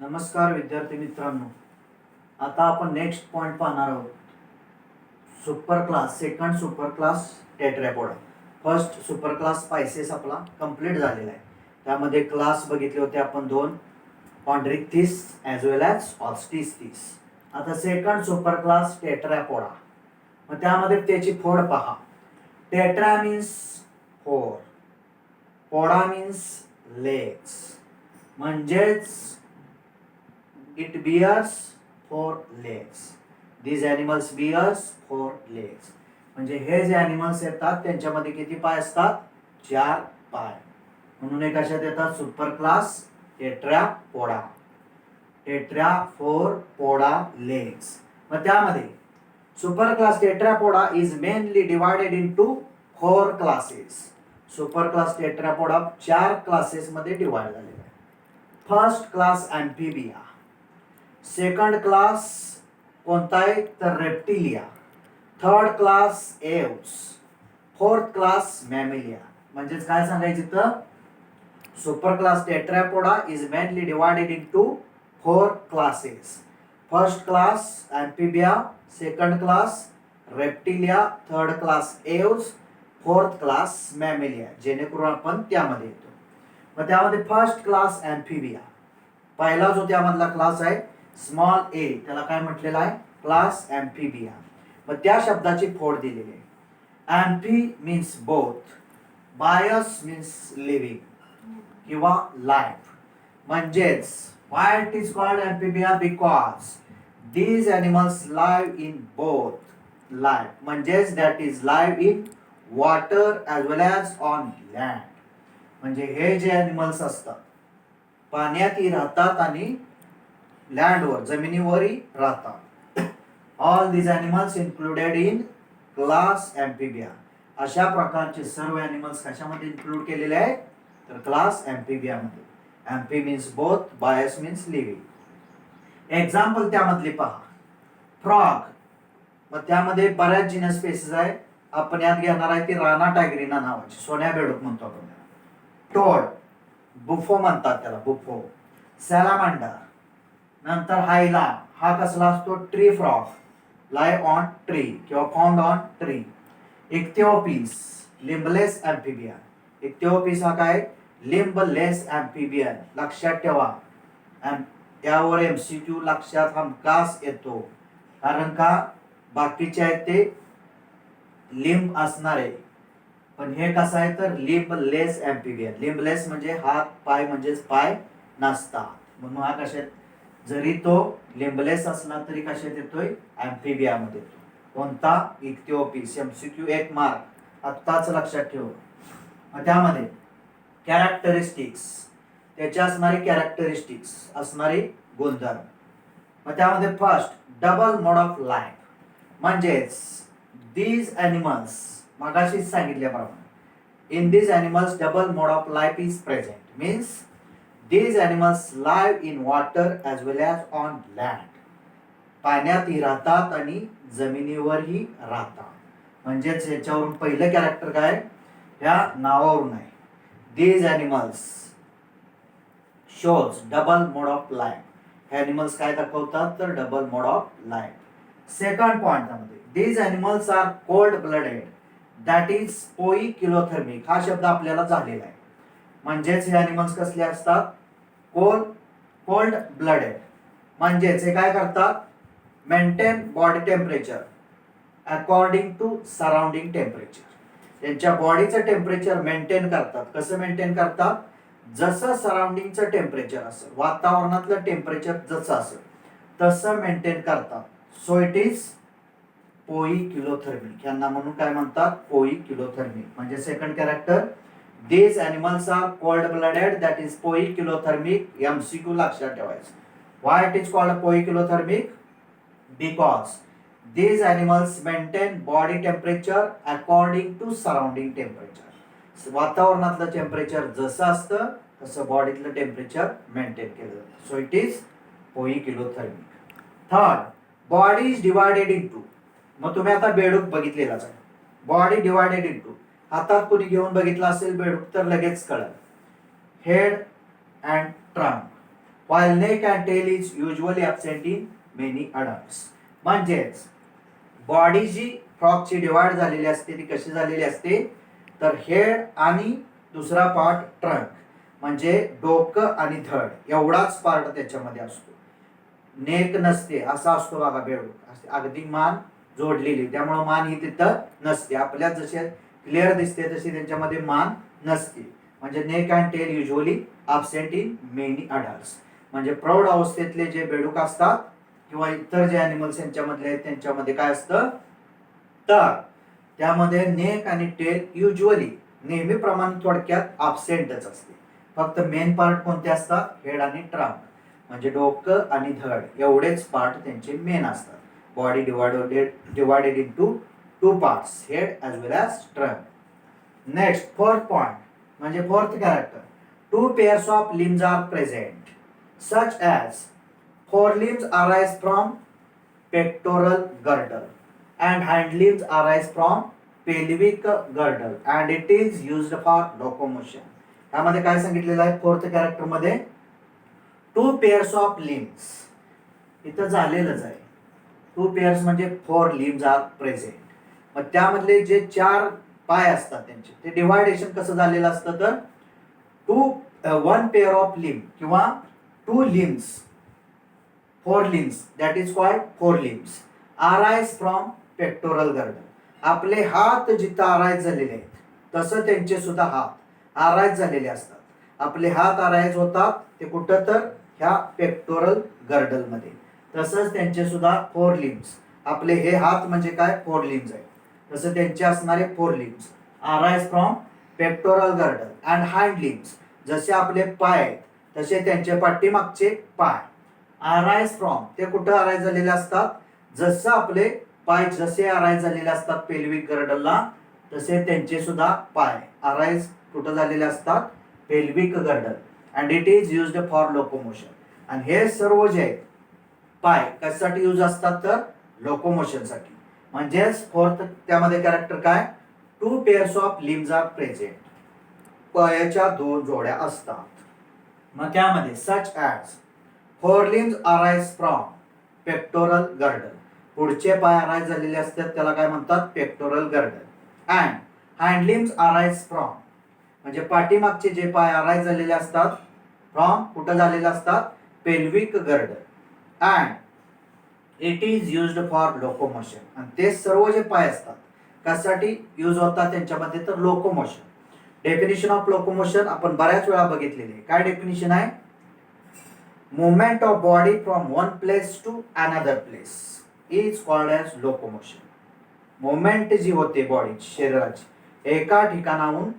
नमस्कार विद्यार्थी मित्रांनो, आता आपण नेक्स्ट पॉइंट पाहणार आहोत. Super class, second super class Tetrapoda. First super class Pisces आपला कंप्लीट झालेला आहे. त्यामध्ये क्लास बघितले होते आपण दोन, Chondrichthyes as well as Osteichthyes. आता सेकंड सुपर क्लास टेट्रॅपोडा. मग त्यामध्ये त्याची फोड पहा. टेट्रा मीन्स फोर, पोडा मीन्स लेग्स, म्हणजेच it bears four legs. These animals bears four legs. म्हणजे हे जे ॲनिमल्स येतात त्यांच्यामध्ये किती पाय असतात? 4 पाय. म्हणून हे कशात येतात? Super class Tetrapoda. Tetra four poda legs. मग त्यामध्ये super class Tetrapoda is mainly divided into 4 classes. Super class Tetrapoda 4 classes मध्ये डिवाइड झालेला आहे. First class Amphibia, second class कोणता आहे तर Reptilia, third class Aves, fourth class Mammalia. म्हणजेच काय सांगायचं तर super class Tetrapoda is mainly divided into 4 classes. First class Amphibia, second class Reptilia, third class Aves, fourth class mammalia, जेणेकरून आपण त्यामध्ये येतो. मग त्यामध्ये फर्स्ट क्लास अँफिबिया, पहिला जो त्यामधला क्लास आहे स्मॉल ए, त्याला काय म्हटलेलं आहे? Class Amphibia. मग त्या शब्दाची फोड दिलेली आहे. Amphi means both, bios means living किंवा लाईफ. म्हणजेच why it is called Amphibia? Because these animals live in both life, म्हणजेच that is live in water as well as on land. म्हणजे हे जे ॲनिमल्स असतात पाण्यातही राहतात आणि लँडवर, जमिनीवरही राहतात. All these animals included in class Amphibia. अशा प्रकारचे सर्व ॲनिमल्स कशामध्ये इन्क्लूड केलेले आहेत तर क्लास अँफिबियामध्ये. Amphi means both, bios means living. Example त्यामधले पहा. फ्रॉग, मग त्यामध्ये बऱ्याच जिनस स्पेसिस आहे. आपण यात घेणार आहे ती राना टायग्रिना नावाची, सोन्या बेडूक म्हणतो आपण. टोड, बुफो म्हणतात त्याला, बुफो. सॅलामांडर, नंतर हायला, हा कसला असतो? Tree frog, live on tree किंवा found on tree. इक्थिओपिस, limbless amphibian. इक्थिओपिस हा काय? Limbless amphibian. लक्षात ठेवा, यावर MCQ लक्षात हमखास येतो. कारण का बाकीचे आहेत ते लिंब असणारे, पण हे कसं आहे तर लिम्बलेस अँफिबियन. लिम्बलेस म्हणजे हात पाय, म्हणजेच पाय नसतात. म्हणून हा कशात, जरी तो लिम्बलेस असला तरी कशात येतोय? अँफिबियामध्ये. कोणता? इक्थिओपिस. MCQ 1 मार्क, आत्ताच लक्षात ठेव. मग त्यामध्ये कॅरेक्टरिस्टिक्स, त्याच्या असणारे कॅरेक्टरिस्टिक्स, असणारे गुणधर्म. मग त्यामध्ये first double mode of life, म्हणजेच दीज ॲनिमल्स मगाशीच सांगितल्याप्रमाणे in these animals double mode of life is present. Means these animals live in water as well as on land. पाण्यातही राहतात आणि जमिनीवरही राहतात. म्हणजेच याच्यावरून पहिलं कॅरेक्टर काय? ह्या नावावरून आहे. These animals shows double mode of life. हे animals काय दाखवतात तर double mode of life. Second point मध्ये these animals are cold blooded, that is poikilothermic. हा शब्द आपल्याला झालेला आहे. म्हणजेच हे ॲनिमल्स कसले असतात? Cold blooded. म्हणजेच हे काय करतात? Maintain body temperature according to surrounding temperature. त्यांच्या बॉडीचं टेम्परेचर मेंटेन करतात. कसं मेंटेन करतात? जसं सराउंडिंगचं टेम्परेचर असेल, वातावरणातलं टेम्परेचर जसं असेल तसं मेंटेन करतात. So it is poikilothermic. यांना म्हणून काय म्हणतात? पोइकिलोथर्मिक. म्हणजे second character, these animals are cold blooded, that is poikilothermic. MCQ लक्षात ठेवायचं. Why it is called poikilothermic? Because these animals maintain body temperature according to surrounding temperature. वातावरणातलं temperature जसं असतं तसं बॉडीतलं टेम्परेचर मेंटेन केलं जातं. So it is poikilothermic. Third, body is divided into. मग तुम्ही आता बेडूक बघितलेलाच आहे. बॉडी डिवायडेड इनटू, हातात कोणी घेऊन बघितलं असेल बेडूक तर लगेच कळेल. Head and trunk. while neck and tail is usually absent in many adults. म्हणजेच बॉडी जी फ्रॉगची डिवाइड झालेली असते ती कशी झालेली असते तर हेड आणि दुसरा पार्ट ट्रंक म्हणजे डोकं आणि धड एवढाच पार्ट त्याच्यामध्ये असतो. नेक नसते असा असतो बघा बेडूक, अगदी मान जोडलेली, त्यामुळे मान ही तिथं नसते. आपल्यात जसे क्लिअर दिसते तशी त्यांच्यामध्ये मान नसते. म्हणजे neck and tail usually absent in many adults. म्हणजे प्रौढ अवस्थेतले जे बेडूक असतात किंवा इतर जे अॅनिमल्स यांच्यामधले आहेत त्यांच्यामध्ये काय असतं तर त्यामध्ये नेक आणि टेल युजली नेहमीप्रमाणे थोडक्यात अब्सेंटच असते. फक्त मेन पार्ट कोणते असतात हेड आणि ट्रंक म्हणजे डोकं आणि धड एवढेच पार्ट त्यांचे मेन असतात. Body divided into two parts head as well as trunk. Next fourth point म्हणजे fourth character. Two pairs of limbs are present such as forelimbs arise from pectoral girdle and hind limbs arise from pelvic girdle and it is used for locomotion. यामध्ये काय सांगितलेलं आहे fourth character मध्ये to pairs of limbs इथं झालेलंच आहे. To pairs म्हणजे four limbs are present. मग त्यामधले जे चार पाय असतात त्यांचे ते डिवायडेशन कसं झालेलं असतं तर वन पेअर ऑफ लिम्ब किंवा to limbs four limbs that is called four limbs arise from pectoral girdle. आपले हात जिथं अराइज झालेले आहेत तसं त्यांचे सुद्धा हात अराइज झालेले असतात. आपले हात अराइज होतात ते कुठं तर ह्या पेक्टोरल गर्डल मध्ये. तसंच त्यांचे सुद्धा फोर लिम्स आपले हे हात म्हणजे काय फोर लिम्स आहे तसं त्यांचे असणारे four limbs arise from pectoral girdle and hind limbs जसे आपले पाय आहेत तसे त्यांचे पाठीमागचे पाय अराइज फ्रॉम ते कुठं अराइज झालेले असतात जसं आपले पाय जसे अराइज झालेले असतात पेल्विक गर्डलला तसे त्यांचे सुद्धा पाय अराइज कुठं झालेले असतात pelvic girdle and it is used for locomotion. आणि हे सर्व जे आहेत पाय कशासाठी यूज असतात तर लोकोमोशन साठी. म्हणजेच फोर्थ त्यामध्ये कॅरेक्टर काय two pairs of limbs are present पायाच्या दोन जोड्या असतात. मग त्यामध्ये such as fore limbs arise from pectoral girdle पुढचे पाय अराइज झालेले असतात त्याला काय म्हणतात pectoral girdle and hind limbs arise from म्हणजे पाठीमागचे जे पाय अराइज झालेले असतात फ्रॉम कुठं झालेले असतात pelvic girdle and it is used for locomotion. आणि ते सर्व जे पाय असतात कशासाठी यूज होतात त्यांच्यामध्ये तर लोकोमोशन. डेफिनेशन ऑफ लोकोमोशन आपण बऱ्याच वेळा बघितलेली आहे. काय डेफिनेशन आहे movement of body from one place to another place is called as locomotion. Movement जी होते बॉडी शरीराची एका ठिकाणाहून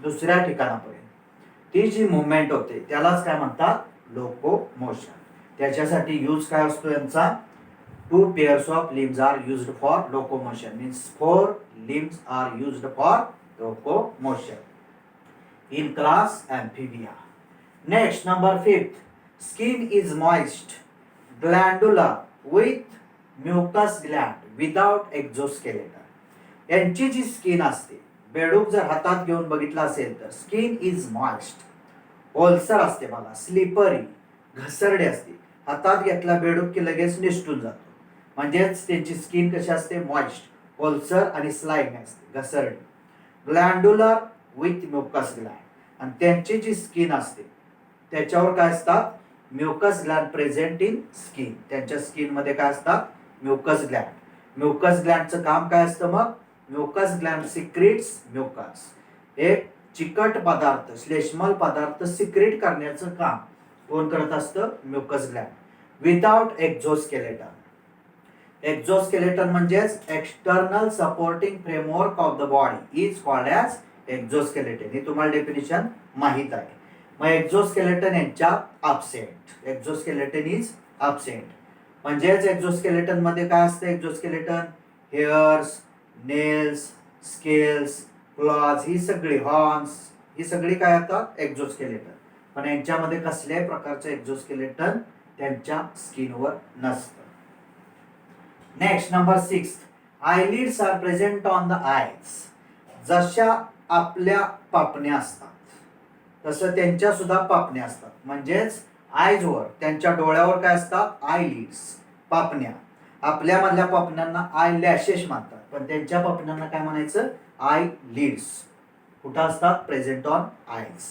दुसऱ्या ठिकाणापर्यंत ती जी मुवमेंट होते त्यालाच काय म्हणतात लोकोमोशन. त्याच्यासाठी यूज काय असतो यांचा two pairs of limbs are used for locomotion means four limbs are used for locomotion in class Amphibia. Next, number 5th, skin is moist, glandular with mucus gland without exoskeleton. यांची जी skin असते बेडूक जर हातात घेऊन बघितला असेल तर skin is moist ओलसर असते बघा स्लिपरी घसरडी असते. हातात घेतला बेडूक की लगेच निसटून जातो. म्हणजेच त्यांची स्किन कशी असते मॉइस्ट ओलसर आणि स्लाइम असते घसरडी. ग्लँडुलर विथ म्युकस ग्लँड आणि त्यांची जी स्किन असते त्याच्यावर काय असतात mucus Gland present in skin. त्यांच्या स्किन मध्ये काय असतात म्युकस ग्लँड. म्युकस ग्लँडचं काम काय असतं मग म्युकस ग्लँड सिक्रेट्स म्युकस एक चिकट पदार्थ श्लेष्मल पदार्थ सिक्रेट करण्याचं काम कोण करत असतं mucus gland without exoskeleton. Exoskeleton म्हणजेच external supporting framework of the body is called as exoskeleton. हे तुम्हाला डेफिनेशन माहित आहे. मग एक्झोस्केलेटन यांच्यात अब्सेंट. एक्झोस्केलेटन इज अब्सेंट म्हणजेच एक्झोस्केलेटन मध्ये काय असतं exoskeleton hairs nails scales claws ही सगळी हॉर्न्स ही सगळी काय येतात एक्झोस्केलेटन. पण यांच्यामध्ये कसल्याही प्रकारचं एक्झोस्केलेटन त्यांच्या स्किनवर नसतं. Next number 6 eyelids are present on the eyes. जशा आपल्या पापण्या असतात तसं त्यांच्या सुद्धा पापण्या असतात. म्हणजेच आयजवर त्यांच्या डोळ्यावर काय असतात आयलिड्स पापण्या. आपल्यामधल्या पापण्यांना आय लॅशेस म्हणतात पण त्यांच्या पापण्यांना काय म्हणायचं आय लिड्स. कुठं असतात present on eyes.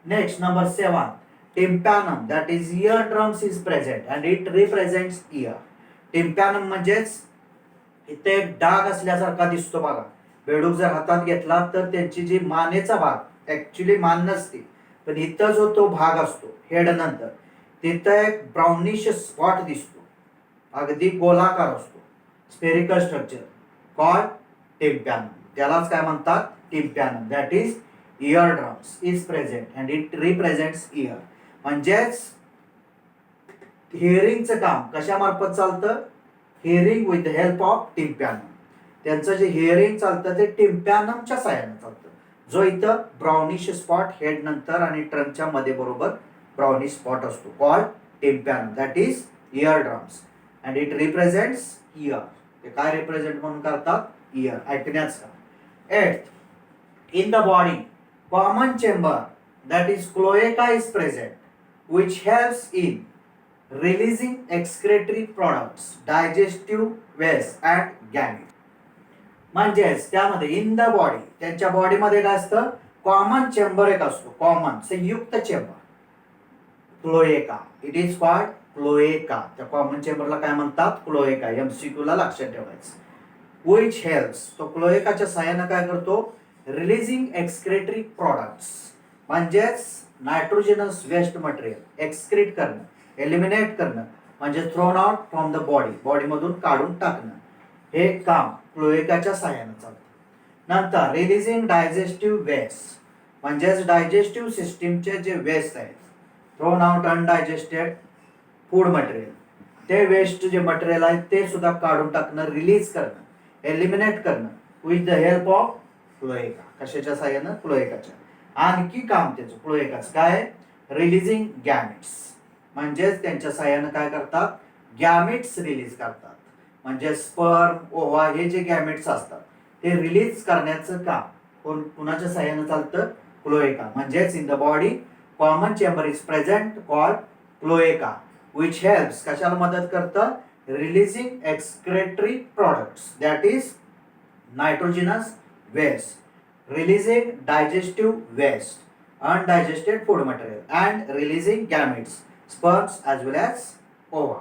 Next number 7 tympanum that is ear drums is present and it represents ear. Tympanum म्हणजेच इथे एक डाग असल्यासारखा दिसतो बघा. बेडूक जर हातात घेतला तर त्यांची जी मानेचा भाग ऍक्च्युली मान नसते पण इथं जो तो भाग असतो हेड नंतर तिथं एक ब्राउनिश स्पॉट दिसतो अगदी गोलाकार असतो स्पेरिकल स्ट्रक्चर कॉल्ड टिम्पॅनम. त्यालाच काय म्हणतात tympanum that is ear drums is present and it represents ear. म्हणजेच हिअरिंगचं काम कशामार्फत चालतं hearing with the help of tympanum. त्यांचं जे हिअरिंग चालतं ते टिम्पॅनमच्या साह्याने चालतं जो इथं ब्राउनिश स्पॉट हेड नंतर आणि ट्रंकच्या मध्ये बरोबर ब्राउनिश स्पॉट असतो called tympanum that is ear drums and it represents ear. ते काय रिप्रेझेंट म्हणून करतात इयर ऐकण्याचं. 8th in the body common chamber that is cloaca is present which helps in releasing excretory products digestive waste and gamete. म्हणजेच त्यामध्ये in the body त्यांच्या बॉडीमध्ये काय असतं कॉमन चेंबर एक असतो कॉमन संयुक्त chamber cloaca. It is called cloaca. त्या कॉमन चेंबरला काय म्हणतात क्लोएका. एमसीक्यू ला लक्षात ठेवायचं. विच हेल्प्स तो क्लोएकाच्या साहाय्याने काय करतो रिलीजिंग एक्सक्रेटरी प्रोडक्ट्स म्हणजेच नायट्रोजनस वेस्ट मटेरियल एक्सक्रीट करणं एलिमिनेट करणं म्हणजे thrown out from the body बॉडीमधून काढून टाकणं हे काम क्लोएकाच्या साहाय्याने चालतं. नंतर रिलीजिंग डायजेस्टिव्ह वेस्ट म्हणजेच डायजेस्टिव्ह सिस्टीमचे जे वेस्ट आहेत thrown out undigested food material ते वेस्ट जे मटेरियल आहे ते सुद्धा काढून टाकणं रिलीज करणं एलिमिनेट करणं with the help of cloaca. कशाच्या साहाय्यानं क्लोएकाच्या. आणखी काम त्याचं क्लोएकाचं काय रिलीजिंग गॅमेट्स म्हणजेच त्यांच्या साहाय्यानं काय करतात गॅमेट्स रिलीज करतात. म्हणजे स्पर्म ओव्हा हे जे गॅमेट्स असतात ते रिलीज करण्याचं काम कुणाच्या साहाय्यानं चालतं क्लोएका. म्हणजेच in the body common chamber is present called cloaca which helps कशाला मदत करतं releasing excretory products that is nitrogenous waste releasing digestive waste undigested food material and releasing gametes sperms as well as ova.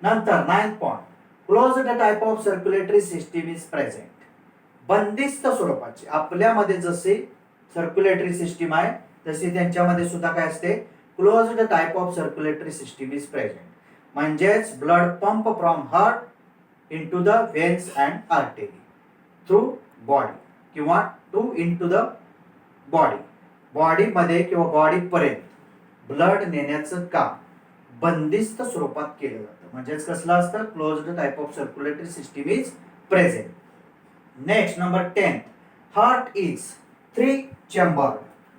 नंतर 9th point closed type of circulatory system is present. बंदिस्त स्वरूपाची आपल्यामध्ये जसे circulatory system आहे तशी त्यांच्यामध्ये सुद्धा काय असते closed type of circulatory system is present. म्हणजेच blood pump from heart into the veins and artery through body किंवा टू इनटू द बॉडी बॉडीमध्ये किंवा बॉडीपर्यंत ब्लड नेण्याचं काम बंदिस्त स्वरूपात केलं जातं. म्हणजेच कसलं असतं closed type of circulatory system is present. Next number 10 heart is 3 chambered.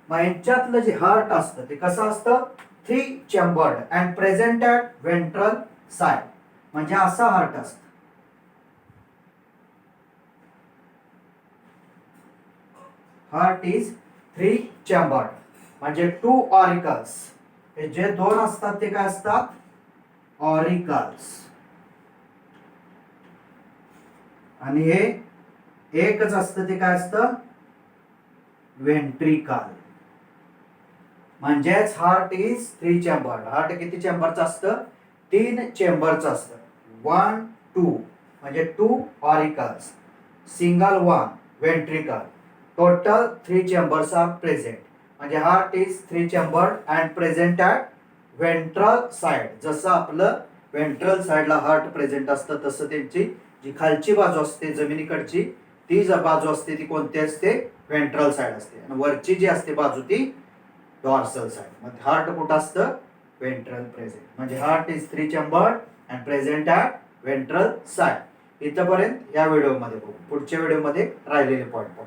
मग यांच्यातलं जे हार्ट असतं ते कसं असतं 3 chambered and present at ventral side. म्हणजे असं हार्ट असतं हार्ट इज 3 चेंबर्ड म्हणजे 2 ऑरिकल्स. हे जे दोन असतात ते काय असतात ऑरिकल्स आणि हे एकच असतं ते काय असतं व्हेंट्रिकल. म्हणजेच हार्ट इज 3 चेंबर्ड. हार्ट किती चेंबरचं असतं 3 चेंबरचं असतं. 1 2 म्हणजे 2 auricles single 1 ventricle total 3 chambers are present. म्हणजे heart is 3 chambered and present at ventral side. जसं आपलं व्हेंट्रल साइडला हार्ट प्रेझेंट असतं तसं त्यांची जी खालची बाजू असते जमिनीकडची ती बाजू असते ती कोणती असते व्हेंट्रल साइड असते आणि वरची जी असते बाजू ती डॉर्सल साइड. मग हार्ट कुठं असतं व्हेंट्रल प्रेझेंट. म्हणजे heart is 3 chambered and present at ventral side. इथपर्यंत या व्हिडिओमध्ये बघू. पुढच्या व्हिडिओमध्ये राहिलेले पॉईंट पाहू.